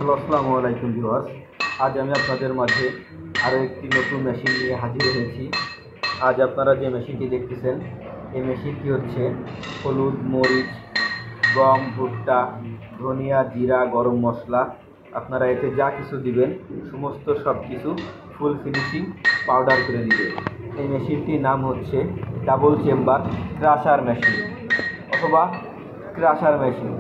Hello, আসসালামু আলাইকুম viewers. আজ আমি আপনাদের মাঝে আরও একটি নতুন মেশিন নিয়ে হাজির হয়েছি। আজ আপনারা যে মেশিনটি দেখতেছেন, এই মেশিনটি হচ্ছে হলুদ, মরিচ, গম, ভুট্টা, ধনিয়া, জিরা, গরম মশলা, আপনারা এতে যা কিছু দিবেন সমস্ত সব কিছু ফুল ফিনিশিং পাউডার করে দিবে। এই মেশিনটির নাম হচ্ছে ডাবল চেম্বার ক্রাশার মেশিন অথবা ক্রাশার মেশিন।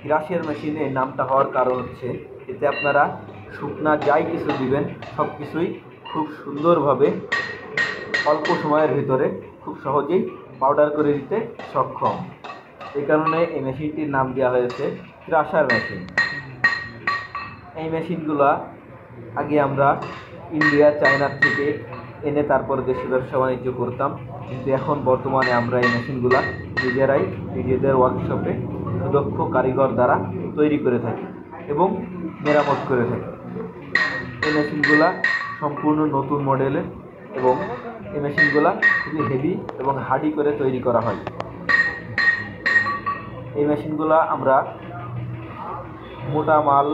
ক্রাশের মেশিনে নামটা হওয়ার কারণ হচ্ছে এতে আপনারা শুকনা যাই কিছু দিবেন সব কিছুই খুব সুন্দরভাবে অল্প সময়ের ভিতরে খুব সহজেই পাউডার করে দিতে সক্ষম। এই কারণে এই মেশিনটির নাম দেওয়া হয়েছে ক্রাশার মেশিন। এই মেশিনগুলা আগে আমরা ইন্ডিয়া, চায়নার থেকে এনে তারপর দেশে ব্যবসা বাণিজ্য করতাম, কিন্তু এখন বর্তমানে আমরা এই মেশিনগুলা নিজেরাই নিজেদের ওয়ার্কশপে সুদক্ষ কারিগর দ্বারা তৈরি করে থাকি এবং মেরামত করে থাকি। এই মেশিনগুলা সম্পূর্ণ নতুন মডেলের এবং এই মেশিনগুলা খুবই হেভি এবং হার্ডি করে তৈরি করা হয়। এই মেশিনগুলা আমরা মোটা মাল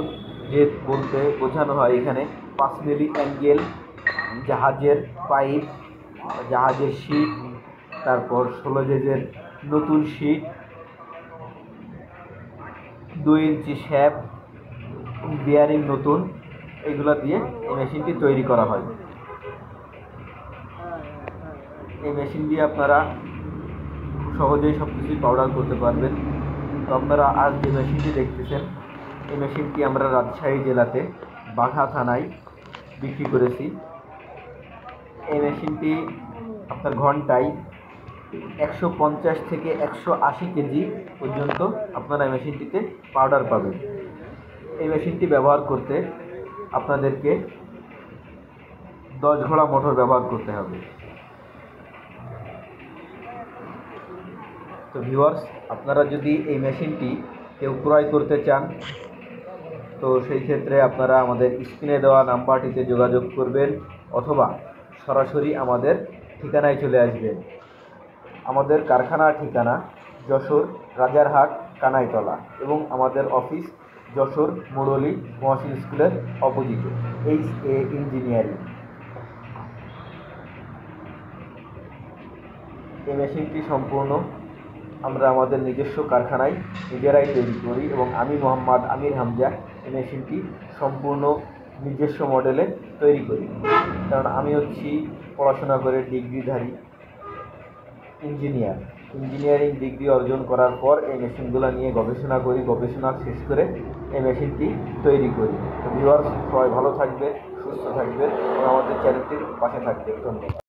যে বলতে বোঝানো হয় এখানে 5 মিলি অ্যাঙ্গেল, জাহাজের পাইপ, জাহাজের শিট, তারপর 16 গেজের নতুন শিট, 2 ইঞ্চি শ্যাপ, বিয়ারিং নতুন, এগুলো দিয়ে এই মেশিনটি তৈরি করা হয়। এই মেশিন দিয়ে আপনারা সহজেই সব কিছুই পাউডার করতে পারবেন। তো আপনারা আজ যে মেশিনটি দেখতেছেন, এই মেশিনটি আমরা রাজশাহী জেলাতে বাঘা থানায় বিক্রি করেছি। এই মেশিনটি আপনার ঘন্টায় 150 থেকে 180 কেজি পর্যন্ত আপনারা এই মেশিনটিতে পাউডার পাবেন। এই মেশিনটি ব্যবহার করতে আপনাদেরকে 10 ঘোড়া মোটর ব্যবহার করতে হবে। তো ভিউয়ার্স, আপনারা যদি এই মেশিনটি কেউ ক্রয় করতে চান তো সেই ক্ষেত্রে আপনারা আমাদের স্ক্রিনে দেওয়া নাম্বারটিতে যোগাযোগ করবেন অথবা সরাসরি আমাদের ঠিকানায় চলে আসবেন। আমাদের কারখানার ঠিকানা যশোর রাজারহাট কানাইতলা এবং আমাদের অফিস যশোর মুরলী মহসিন স্কুলের অপোজিটে, HA ইঞ্জিনিয়ারিং। এই মেশিনটি সম্পূর্ণ আমরা আমাদের নিজস্ব কারখানায় নিজেরাই তৈরি করি এবং আমি মোহাম্মদ আমির হামজা এই মেশিনটি সম্পূর্ণ নিজস্ব মডেলে তৈরি করি, কারণ আমি হচ্ছি পড়াশোনা করে ডিগ্রিধারী ইঞ্জিনিয়ারিং ডিগ্রি অর্জন করার পর এই মেশিনগুলো নিয়ে গবেষণা করি, গবেষণা শেষ করে এই মেশিনটি তৈরি করি। তো ভিউয়ার্স, সবাই ভালো থাকবে, সুস্থ থাকবে এবং আমাদের চ্যানেলটির পাশে থাকবে। ধন্যবাদ।